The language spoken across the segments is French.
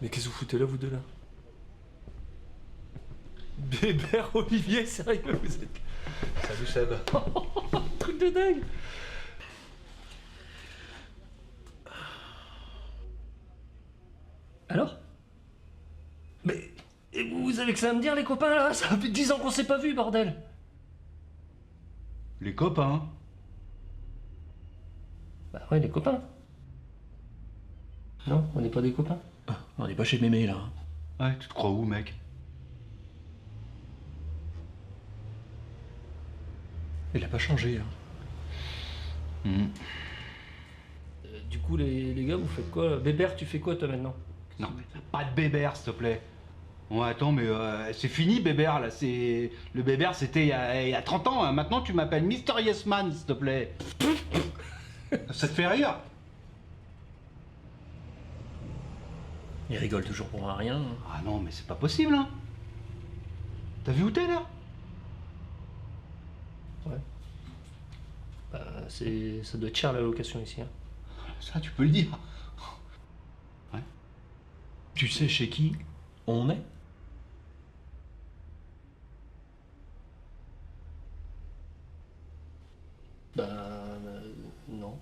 Mais qu'est-ce que vous foutez là, vous deux, là? Bébert, Olivier, sérieux, vous êtes... Salut Seb. Truc de dingue. Alors? Mais... Et vous avez que ça à me dire, les copains, là? Ça fait 10 ans qu'on s'est pas vus, bordel. Les copains? Bah ouais, les copains. Non, on n'est pas des copains. On n'est pas chez Mémé, là. Ouais, tu te crois où, mec? Il a pas changé, hein. Du coup, les gars, vous faites quoi? Bébert, tu fais quoi, toi, maintenant? Non, pas de Bébert, s'il te plaît. Bon, attends, mais c'est fini, Bébert, là. C'est... Le Bébert, c'était il y a 30 ans. Hein. Maintenant, tu m'appelles Mr. Yes Man, s'il te plaît. Ça te fait rire? Il rigole toujours pour rien. Ah non, mais c'est pas possible, hein. T'as vu où t'es, là? Ouais. Bah, ça doit être cher, la location, ici, hein. Ça, tu peux le dire. Ouais. Tu sais chez qui on est? Bah, non.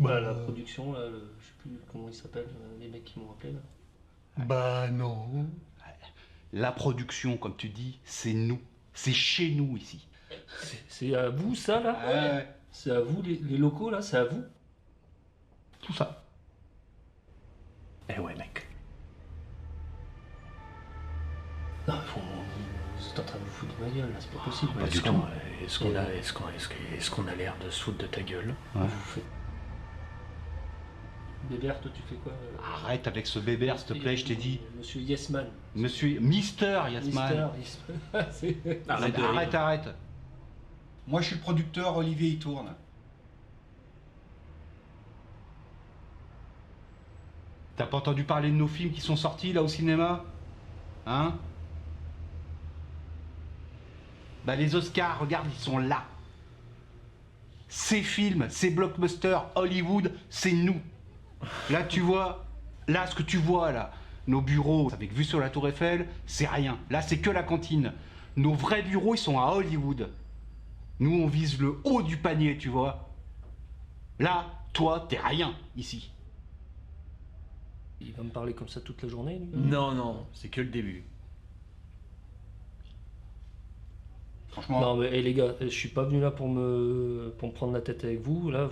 Bah, la production, là, je sais plus comment ils s'appellent, les mecs qui m'ont appelé, là. Bah non. La production, comme tu dis, c'est nous. C'est chez nous, ici. C'est à vous, ça, là? Ouais. C'est à vous, les locaux, là? C'est à vous? Tout ça. Eh ouais, mec. Non, vous êtes en train de vous foutre de ma gueule, là, c'est pas possible. Pas du tout. Est-ce qu'on a l'air de se foutre de ta gueule? Ouais. Vous faites... Bébert, toi, tu fais quoi? Arrête avec ce Bébert, s'il te plaît, je t'ai dit. Monsieur Yesman. Monsieur... Mister Yasman. C'est... Arrête. Moi, je suis le producteur Olivier Itourne. T'as pas entendu parler de nos films qui sont sortis, là, au cinéma? Hein? Bah, les Oscars, regarde, ils sont là. Ces films, ces blockbusters, Hollywood, c'est nous. Là, tu vois, là, ce que tu vois, là, nos bureaux, avec vue sur la Tour Eiffel, c'est rien. Là, c'est que la cantine. Nos vrais bureaux, ils sont à Hollywood. Nous, on vise le haut du panier, tu vois. Là, toi, t'es rien, ici. Il va me parler comme ça toute la journée, lui? Non, c'est que le début. Franchement, Non, mais les gars, je suis pas venu là pour me prendre la tête avec vous. Là,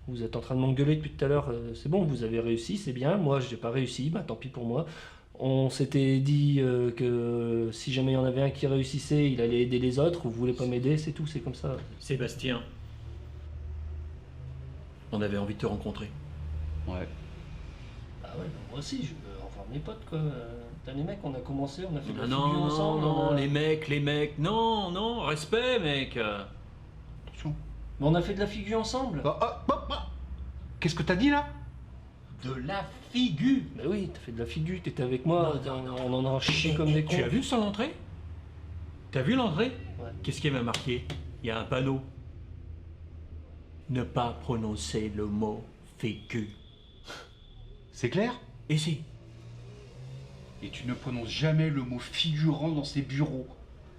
vous êtes en train de m'engueuler depuis tout à l'heure. C'est bon, vous avez réussi, c'est bien. Moi, j'ai pas réussi, bah tant pis pour moi. On s'était dit que si jamais il y en avait un qui réussissait, il allait aider les autres. Vous voulez pas m'aider, c'est tout, c'est comme ça. Sébastien. On avait envie de te rencontrer. Ouais. Ah ouais, bah moi aussi, je veux revoir mes potes, quoi. T'as les mecs, on a commencé, on a fait de la Non, figure ensemble. non, on a... les mecs, non, respect, mec. Attention. Mais on a fait de la figure ensemble. Qu'est-ce que t'as dit, là? De la figure. Bah oui, t'as fait de la figure, t'étais avec moi, on en a chié comme des cons. Tu as vu son entrée? T'as vu l'entrée? Ouais. Qu'est-ce qui m'a marqué? Il y a un panneau. Ne pas prononcer le mot figure. C'est clair? Et si? Et tu ne prononces jamais le mot figurant dans ces bureaux.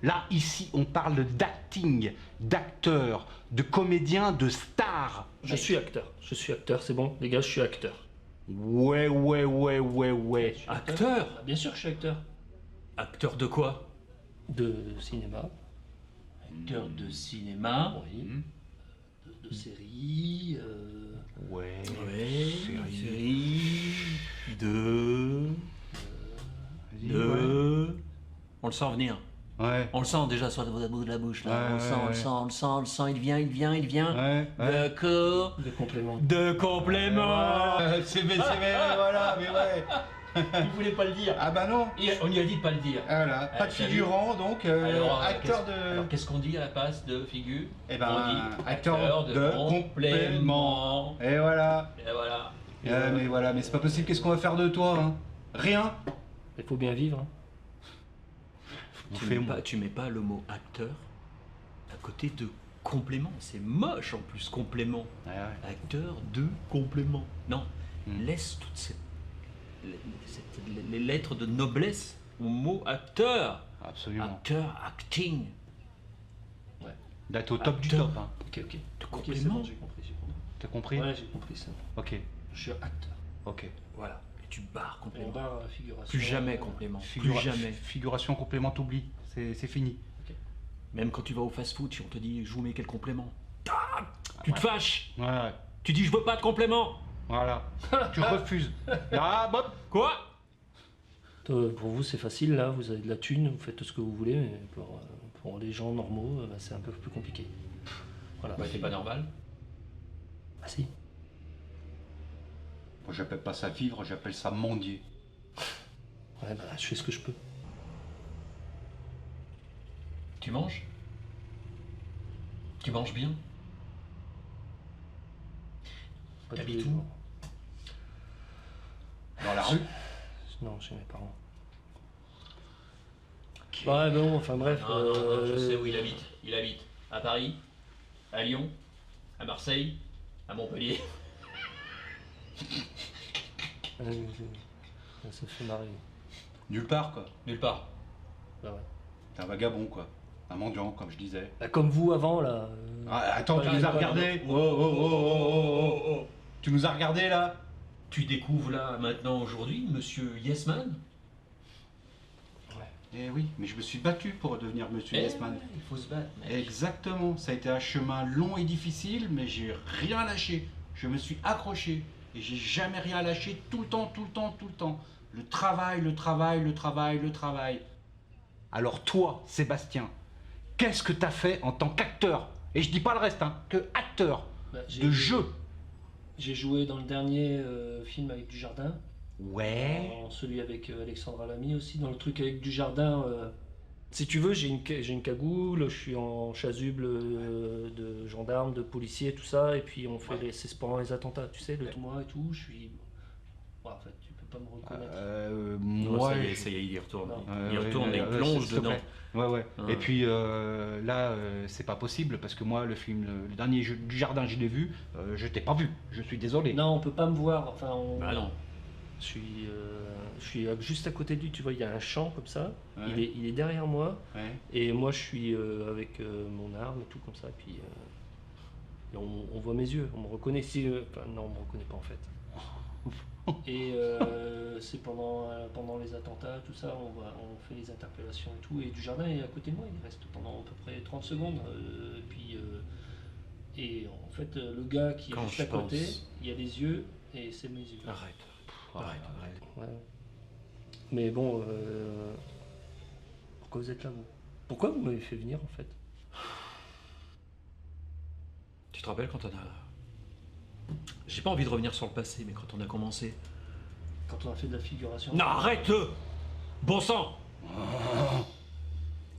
Là, ici, on parle d'acting, d'acteur, de comédien, de star. Je suis acteur, c'est bon, les gars, je suis acteur. Ouais. Acteur? Bah, bien sûr que je suis acteur. Acteur de quoi? De cinéma, Acteur de cinéma. oui. De séries, Ouais. Ouais. Série. De. On le sent venir. Ouais. On le sent déjà sur le bout de la bouche là. Ouais, On le sent, il vient. Ouais. D'accord. de complément. De complément. c'est voilà, mais ouais. Il voulait pas le dire. Ah bah non. On lui a dit de pas le dire. Voilà, pas de t'as vu. figurant, donc Alors, acteur alors, qu'est-ce qu'on dit à la place de figure? Eh ben, On dit acteur de complément. Et voilà. Et voilà. Mais voilà, mais c'est pas possible, qu'est-ce qu'on va faire de toi, hein? Rien. Il faut bien vivre. Hein. Tu mets pas le mot acteur à côté de complément. C'est moche en plus, complément. Ouais. Acteur de complément. Non, laisse toute cette les lettres de noblesse au mot acteur. Absolument. Acteur, acting. D'être au top du Acteur. top. Hein. Ok, ok. De Ok, c'est complément. bon, j'ai compris, j'ai compris. T'as compris? Ouais, j'ai compris ça. Ok, Je suis acteur. ok. Voilà. Et tu barres On complément. barre la figuration. Plus jamais complément. Plus jamais. Figuration, complément, t'oublies. C'est fini. Même quand tu vas au fast-food, si on te dit je vous mets quel complément, tac, tu te fâches. Ouais, Tu dis je veux pas de complément. voilà. Tu refuses. Ah, Bob. Quoi? Pour vous, c'est facile, là, vous avez de la thune, vous faites tout ce que vous voulez, mais pour les gens normaux, bah, c'est un peu plus compliqué. Voilà. Bah t'es pas normal. Ah si. Moi, j'appelle pas ça vivre, j'appelle ça mendier. Ouais, bah, je fais ce que je peux. Tu manges? Tu manges bien? Pas tous T'habites les où? jours. Dans la rue. Non, chez mes parents. Ouais, bon, enfin bref. Non, je sais où il habite. Il habite à Paris, à Lyon, à Marseille, à Montpellier. Ça fait marrer. Nulle part, quoi. Nulle part. Bah ouais. T'es un vagabond, quoi. Un mendiant, comme je disais. Bah, comme vous avant, là. Ah, attends, tu pas- nous as pas- regardés. Oh, oh, oh, oh, oh, oh, oh. Tu nous as regardés, là. Tu découvres là, maintenant, aujourd'hui, monsieur Yesman? Eh oui, mais je me suis battu pour devenir Monsieur Yesman. Il faut se battre, mec. Exactement. Ça a été un chemin long et difficile, mais j'ai rien lâché. Je me suis accroché. Et j'ai jamais rien lâché, tout le temps, tout le temps, tout le temps. Le travail, le travail, le travail, le travail. Alors toi, Sébastien, qu'est-ce que t'as fait en tant qu'acteur? Et je dis pas le reste, hein, que acteur Bah, de jeu. J'ai joué dans le dernier film avec Dujardin. Ouais. Celui avec Alexandra Lamy aussi, dans le truc avec Dujardin. Si tu veux, j'ai une cagoule, je suis en chasuble de gendarme, de policier, tout ça, et puis on fait c'est pendant les attentats, tu sais, le moi et tout, je suis. Ouais, en fait, tu peux pas me reconnaître. Moi, Ça y est, il y retourne. Non. Il retourne et il plonge s'il te dedans. plaît. Ouais, ouais. Ouais. Et puis là, c'est pas possible parce que moi, le film, le dernier jeu du jardin, je l'ai vu, je t'ai pas vu. Je suis désolé. Non, on peut pas me voir, enfin, Bah non. je suis juste à côté de lui, tu vois, il y a un champ comme ça, Ouais. il est derrière moi, Ouais. et moi je suis avec mon arme et tout comme ça, et puis et on voit mes yeux, on me reconnaît. Si, enfin, non, on me reconnaît pas en fait. Et c'est pendant les attentats, tout ça, on fait les interpellations et tout, et Dujardin est à côté de moi, il reste pendant à peu près 30 secondes, et en fait, le gars qui est Quand juste je à côté, pense- il y a les yeux, et c'est mes yeux. Arrête. Arrête. Ouais. Mais bon, pourquoi vous êtes là, vous? Pourquoi vous m'avez fait venir, en fait? Tu te rappelles quand on a... J'ai pas envie de revenir sur le passé, mais quand on a commencé... Quand on a fait de la figuration. Non, arrête! Bon sang!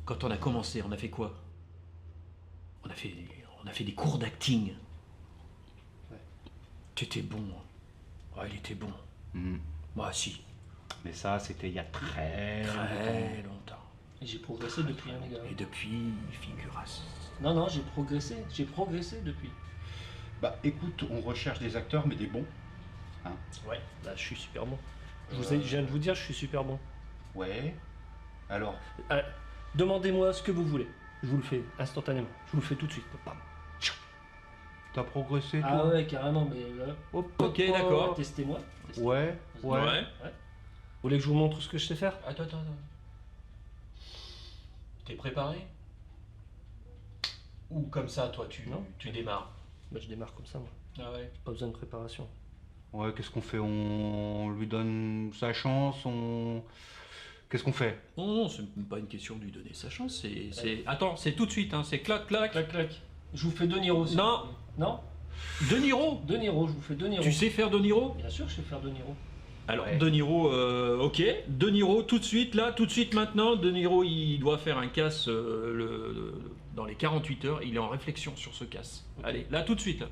Quand on a commencé, on a fait quoi? On a fait des cours d'acting. Ouais. T'étais bon. Ouais, il était bon. Mhm. Moi, si. Mais ça, c'était il y a très Très longtemps. Et j'ai progressé depuis, hein, les gars. Et depuis, figuration. Non, non, j'ai progressé depuis. Bah écoute, on recherche des acteurs, mais des bons. Ouais. Là, je suis super bon. Je viens de vous dire, je suis super bon. Ouais. Alors, Demandez-moi ce que vous voulez. Je vous le fais instantanément. Je vous le fais tout de suite. Bam. t'as progressé, toi? Ah ouais, carrément, mais là... Ok, d'accord. Testez-moi. Ouais, ouais. Vous voulez que je vous montre ce que je sais faire? Attends. T'es préparé? Ou comme ça, toi, Non. tu démarres? Bah, je démarre comme ça, moi. Ah ouais. Pas besoin de préparation. Ouais, qu'est-ce qu'on fait? On lui donne sa chance, Qu'est-ce qu'on fait? Non, c'est même pas une question de lui donner sa chance, Attends, c'est tout de suite, hein, c'est clac, clac. Clac, clac. Je vous fais De Niro. si Non. vous voulez. Non. De Niro? De Niro, je vous fais De Niro. Tu sais faire De Niro? Bien sûr, je sais faire De Niro. Alors, Ouais. De Niro, ok. De Niro, tout de suite, là, tout de suite maintenant. De Niro, il doit faire un casse dans les 48 heures. Il est en réflexion sur ce casse. Ok. Allez, là, tout de suite. Là.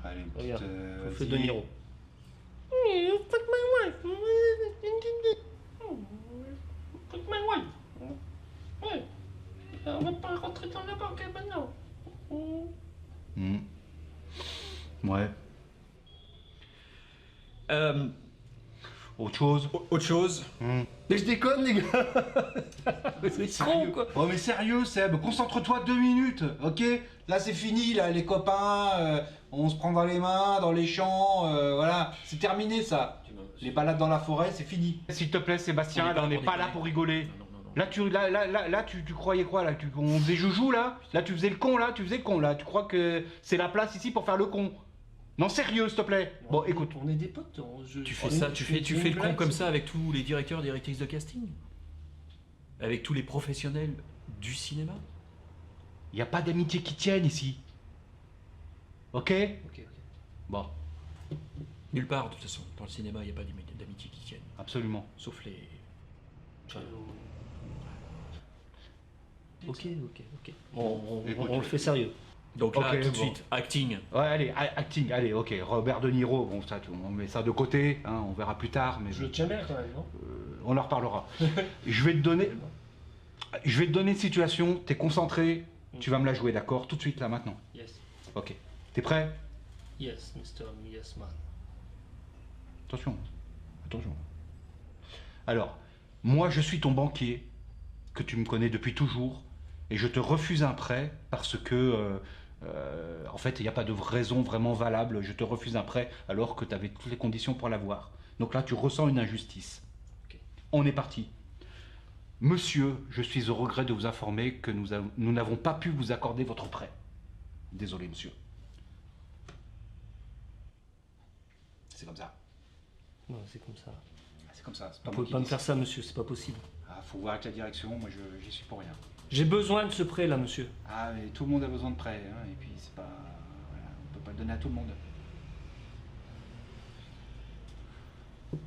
Allez, une petite... Regarde, je vous fais vas-y. De Niro. Fuck my wife. Ouais. On va pas rentrer dans la banque maintenant. Mhm. Ouais. Autre chose. Autre chose. Mais je déconne, les gars. C'est con, quoi. Oh mais sérieux Seb, concentre-toi 2 minutes, ok? Là c'est fini, là les copains, on se prend dans les mains, dans les champs, voilà. C'est terminé ça. Les balades dans la forêt, c'est fini. S'il te plaît, Sébastien, là, on n'est pas là pour rigoler. Non. Là, tu croyais quoi là? On faisait joujou là? Là, tu faisais le con là? Tu faisais le con là? Tu crois que c'est la place ici pour faire le con? Non, sérieux, s'il te plaît. Bon, écoute. On est des potes. Tu fais ça, tu fais le con comme ça avec tous les directeurs, directrices de casting, avec tous les professionnels du cinéma. Il n'y a pas d'amitié qui tienne ici. Ok? Ok. Bon, Nulle part, de toute façon, dans le cinéma, il n'y a pas d'amitié qui tienne, absolument. sauf les. Enfin, Ok. On Écoute, le fait sérieux. donc là, Ok, tout de bon. suite, acting. Ouais, allez, acting, allez, ok. Robert De Niro, bon, ça, on met ça de côté, hein, on verra plus tard, mais Je le tiens bien quand même, non? on en reparlera. Je vais te donner une situation, t'es concentré, tu vas me la jouer, d'accord? Tout de suite, là, maintenant. Yes. Ok. T'es prêt? Yes, Mr. Yes Man. Attention. Alors, moi, je suis ton banquier, que tu me connais depuis toujours, et je te refuse un prêt parce que, en fait, il n'y a pas de raison vraiment valable. Je te refuse un prêt alors que tu avais toutes les conditions pour l'avoir. Donc là, tu ressens une injustice. Ok. On est parti. Monsieur, je suis au regret de vous informer que nous n'avons pas pu vous accorder votre prêt. Désolé, monsieur. C'est comme ça. Non, c'est comme ça. C'est comme ça. C'est Vous pas moi pouvez qui pas me décide. faire ça, monsieur, c'est pas possible. Ah, faut voir avec la direction, moi j'y suis pour rien. J'ai besoin de ce prêt là, monsieur. Ah, mais tout le monde a besoin de prêt, hein, et puis c'est pas. Voilà, on peut pas le donner à tout le monde.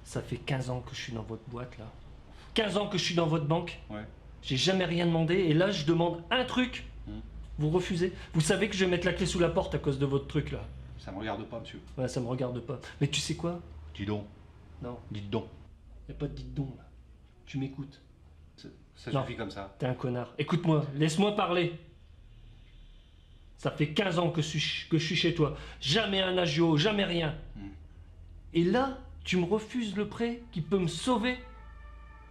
Ça fait 15 ans que je suis dans votre boîte là. 15 ans que je suis dans votre banque. Ouais. J'ai jamais rien demandé et là je demande un truc. Vous refusez. Vous savez que je vais mettre la clé sous la porte à cause de votre truc là. Ça me regarde pas, monsieur. Ouais, ça me regarde pas. Mais tu sais quoi? Dis donc, Non, dites donc. y a pas de dites-donc là. Tu m'écoutes. Ça Non. suffit comme ça. T'es un connard. Écoute-moi, laisse-moi parler. Ça fait 15 ans que je suis chez toi. Jamais un agio, jamais rien. Et là, tu me refuses le prêt qui peut me sauver?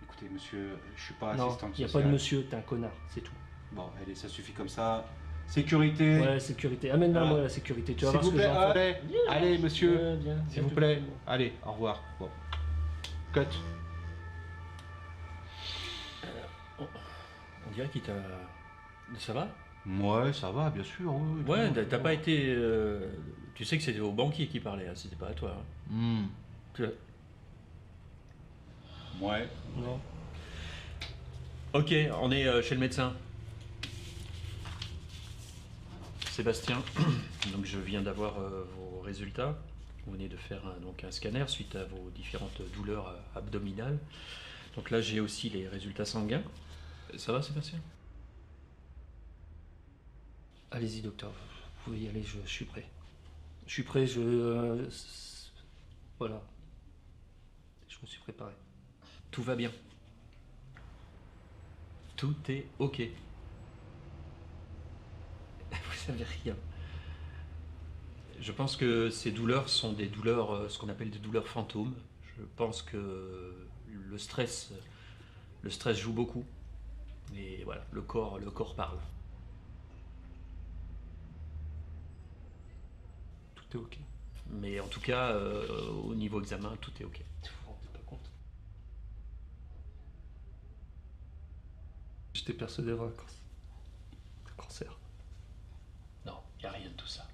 Écoutez, monsieur, je suis pas Non, assistant y a pas social. de monsieur, t'es un connard, c'est tout. Bon, allez, ça suffit comme ça. Sécurité. Ouais, sécurité. Amène-la moi Ah. la sécurité. Tu vas S'il voir ce vous que plaît, j'en fais. allez, monsieur, Ouais, viens, s'il viens vous tout plaît. de suite. Allez, au revoir. Bon. Cut. On dirait qu'il t'a. Ça va? Ouais, ça va, bien sûr. oui, Ouais, tout le t'as monde. pas été. Tu sais que c'était au banquier qui parlait, hein, c'était pas à toi. Hein. Hmm. Ouais. Non. Ok, on est chez le médecin. Sébastien, donc je viens d'avoir vos résultats. Vous venez de faire donc un scanner suite à vos différentes douleurs abdominales. Donc là, j'ai aussi les résultats sanguins. Ça va, Sébastien? Allez-y, docteur. Vous pouvez y aller, je suis prêt. Je suis prêt, voilà. Je me suis préparé. Tout va bien. Tout est ok. Vous savez rien. Je pense que ces douleurs sont des douleurs, ce qu'on appelle des douleurs fantômes. Je pense que le stress joue beaucoup. Et voilà, le corps parle. Tout est ok. Mais en tout cas, au niveau examen, tout est ok. Tu vous rendez pas compte? J'étais persuadé d'avoir un cancer. Non, il n'y a rien de tout ça.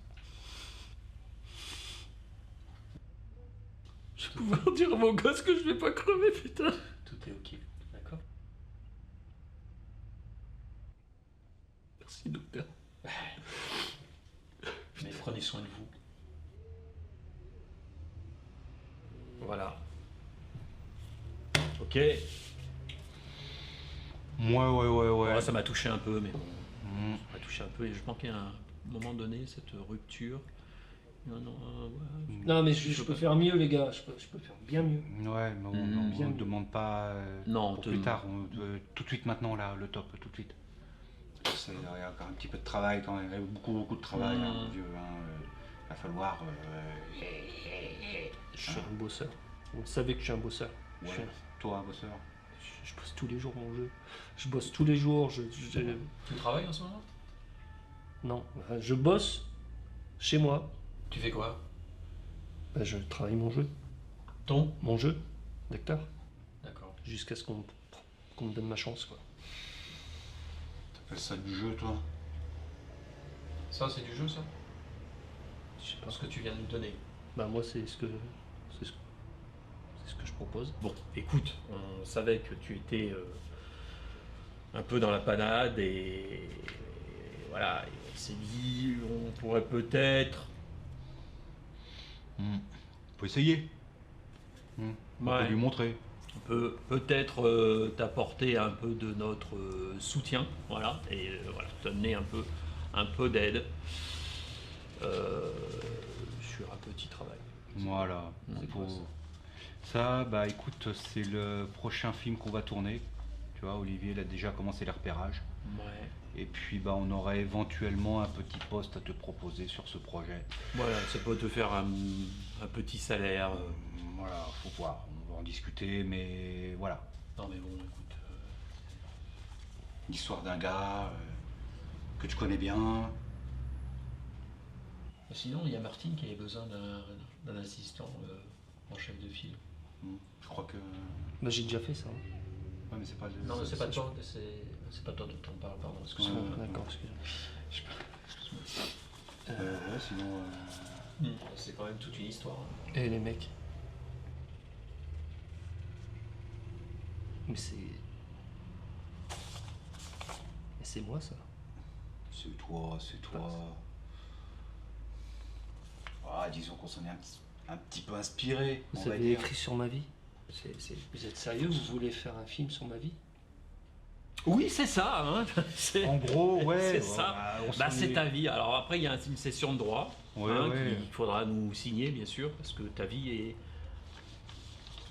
Je vais pouvoir dire à mon gosse que je vais pas crever, putain. Tout est ok, d'accord? Merci, docteur. Mais prenez soin de vous. Voilà. Ok. Ouais. Ouais, ça m'a touché un peu, mais bon. Hmm. Ça m'a touché un peu et je manquais à un moment donné cette rupture. Non, ouais. Non, mais je peux faire mieux, les gars. Je peux faire bien mieux. Ouais, mais bien on ne mieux. demande pas Non, pour te- plus tard. Tout de suite maintenant, là, le top, tout de suite. Il y a encore un petit peu de travail quand même. Il y a beaucoup de travail, hein, mon vieux. Hein. Va falloir. Je suis un bosseur. Vous savez que je suis un bosseur. Je, suis Ouais. Toi, bosseur. je bosse tous les jours mon jeu. Je bosse tous les jours. Tu travailles en ce moment? Non, je bosse chez moi. Tu fais quoi? Bah, je travaille mon jeu. Mon jeu d'acteur. D'accord. Jusqu'à ce qu'on me donne ma chance, quoi. T'appelles ça du jeu, toi? Ça, c'est du jeu, ça? Je sais pas. Ce que tu viens de nous donner. Bah moi c'est ce que je propose. Bon, écoute, on savait que tu étais un peu dans la panade et voilà, et on s'est dit on pourrait peut-être. Faut essayer. On Ouais. peut lui montrer. On peut peut-être t'apporter un peu de notre soutien, voilà, et voilà, t'amener un peu d'aide sur un petit travail. Voilà. C'est Faut- quoi, ça, bah écoute, c'est le prochain film qu'on va tourner. Tu vois, Olivier, il a déjà commencé les repérages. Ouais. Et puis, bah, on aurait éventuellement un petit poste à te proposer sur ce projet. Voilà, ça peut te faire un petit salaire. Voilà, faut voir. On va en discuter, mais voilà. Non mais bon, écoute. L'histoire d'un gars que tu connais bien. Sinon, il y a Martine qui avait besoin d'un assistant en chef de file. Je crois que. Bah j'ai déjà fait ça. hein. Ouais, mais c'est pas. Non, mais c'est pas ça, toi, c'est pas toi dont on parle, pardon, excuse-moi. D'accord, excusez-moi. Ouais, sinon. C'est quand même toute une histoire. Et les mecs. Mais c'est. Mais c'est moi ça. C'est toi, c'est toi. Ah, disons qu'on s'en est un petit peu inspiré. Vous on va avez dire. écrit sur ma vie. Vous êtes sérieux? Vous voulez faire un film sur ma vie? Oui, c'est ça, hein. C'est En gros, ouais. c'est ouais, ça. on s'en Bah, c'est est- ta vie. Alors après, il y a une session de droit Ouais, hein, ouais. qu'il faudra nous signer, bien sûr, parce que ta vie est.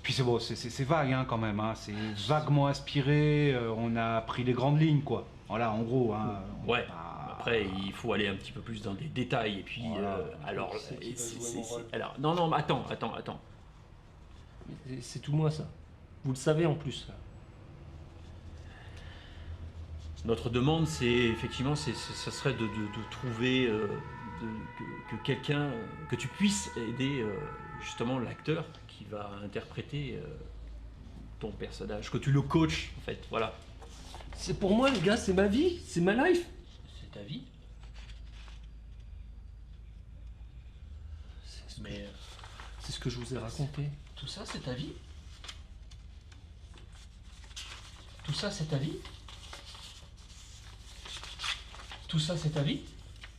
Puis c'est bon, c'est vague hein, quand même. Hein. C'est vaguement inspiré. On a pris les grandes lignes, quoi. Voilà, en gros. Hein, on Ouais. va pas- Après, il faut aller un petit peu plus dans des détails. Et puis, Voilà. alors, C'est qui va jouer mon rôle. alors, non, mais attends. Mais c'est tout moi ça. Vous le savez en plus. Notre demande, c'est effectivement, ça serait de trouver que quelqu'un, que tu puisses aider justement l'acteur qui va interpréter ton personnage, que tu le coaches en fait, voilà. C'est pour moi les gars, c'est ma vie, c'est ma life. C'est ta vie. C'est ce, que, Mais c'est ce que je vous ai raconté. tout ça, c'est ta vie. Tout ça, c'est ta vie. Tout ça, c'est ta vie.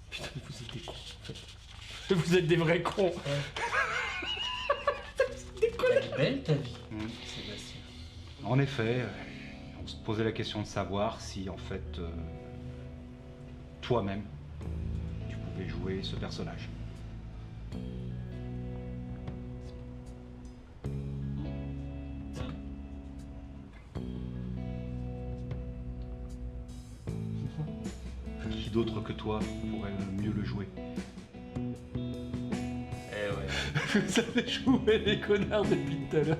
Putain, mais vous êtes des cons. en fait. Vous êtes des vrais cons. Elle est belle ta vie, Mm. Sébastien. En effet, on se posait la question de savoir si, en fait, toi-même, tu pouvais jouer ce personnage. Qui d'autre que toi pourrait mieux le jouer? Eh ouais. Vous avez joué les connards depuis tout à l'heure.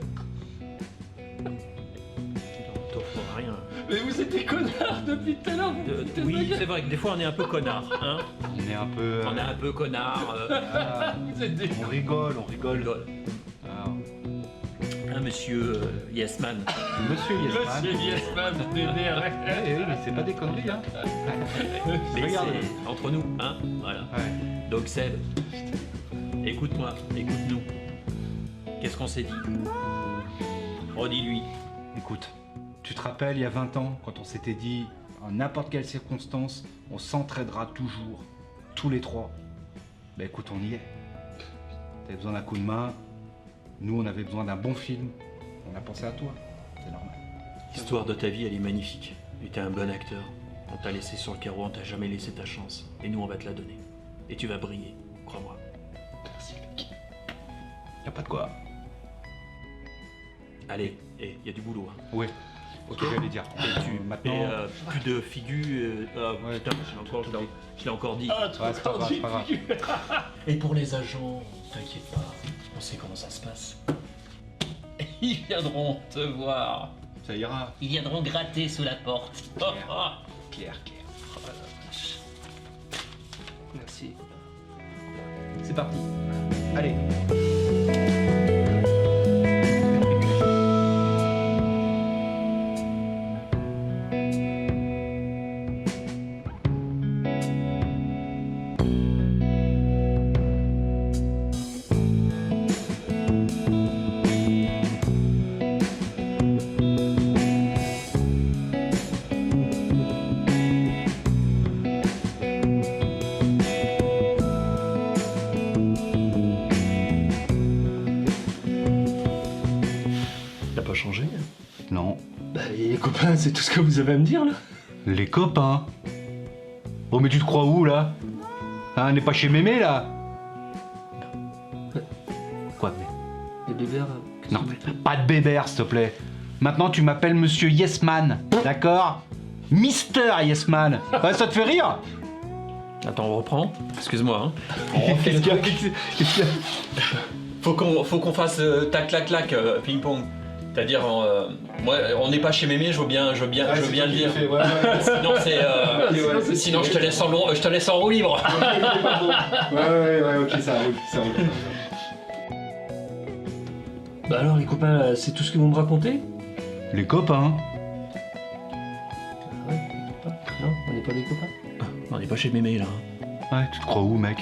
On t'offre rien. Mais vous êtes des connards depuis tout à l'heure. Vous foutez de ma Oui, gueule. c'est vrai que des fois on est un peu connard, hein. On est un peu... On est un peu connard. ah, Vous êtes des. on rigole, on rigole. Rigole. Ah, Un monsieur Yes Man. Monsieur Yesman. Monsieur Yesman, Mais c'est pas des conneries, hein. Mais Regarde. c'est entre nous, hein. Voilà. Ouais. Donc Seb, écoute-moi, écoute-nous. Qu'est-ce qu'on s'est dit? Redis-lui. Écoute, tu te rappelles il y a 20 ans, quand on s'était dit, en n'importe quelle circonstance, on s'entraidera toujours, tous les trois. Bah écoute, on y est. T'avais besoin d'un coup de main, nous on avait besoin d'un bon film, on a pensé à toi, c'est normal. L'histoire de ta vie, elle est magnifique. Tu étais un bon acteur. On t'a laissé sur le carreau, on t'a jamais laissé ta chance. Et nous, on va te la donner. Et tu vas briller, crois-moi. Y a pas de quoi. Allez, il y a du boulot. Hein. Ouais, c'est ce que j'allais dire. Et tu Maintenant, plus de figures. Ouais, putain, je l'ai encore dit. Ah, ouais, c'est pas grave, c'est pas grave. Et pour les agents, t'inquiète pas, on sait comment ça se passe. Ils viendront te voir. Ça ira. Ils viendront gratter sous la porte. Claire. Oh la vache. Merci. C'est parti. Allez. Il a pas changé. Non. Bah et les copains, c'est tout ce que vous avez à me dire là. Les copains. Oh mais tu te crois où là? Hein, on n'est pas chez Mémé là? Quoi mais? Les bébés. Non, pas de bébert, s'il te plaît. Maintenant, tu m'appelles Monsieur Yesman, d'accord? Mister Yesman. Ouais, ça te fait rire? Attends, on reprend. Excuse-moi. Hein. Qu'est-ce qu'il y a? Qu'est-ce qu'il y a? Faut qu'on fasse tac clac clac ping pong. C'est-à-dire, moi, on n'est pas chez Mémé, je veux bien le dire. Sinon, sinon je te laisse en roue libre. Ouais, ok, ça roule. Bah alors les copains, là, c'est tout ce que vous me racontez? Les copains. Ah ouais, les copains. Non, on n'est pas des copains. On n'est pas chez Mémé là. Ouais, tu te crois où, mec?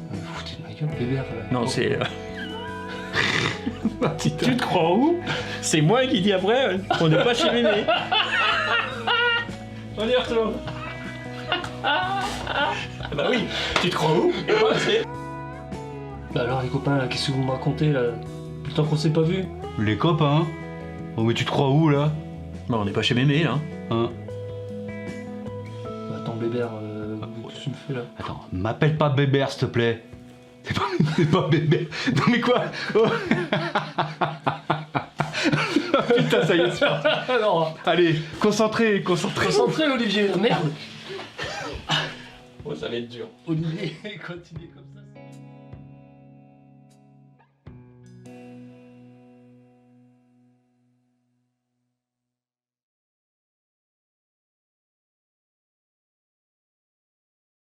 Vous foutez de ma gueule, bébert. Non, c'est. Tu te crois où? C'est moi qui dis après, on n'est pas chez Mémé. On y retourne. Bah oui, tu te crois où? Et moi, c'est. Bah alors les copains, là, qu'est-ce que vous me racontez là? Depuis le temps qu'on s'est pas vu. Les copains. Oh, mais tu te crois où là? Bah, on n'est pas chez Mémé là. Hein? Bah attends bébert, qu'est-ce que tu me fais là? Attends, m'appelle pas Bébert, s'il te plaît. C'est pas Bébert. Non mais quoi? Oh. Putain, ça y est, c'est parti. Alors, Allez, concentré. concentré Olivier, merde. Oh, ça va être dur. Olivier, continue comme ça.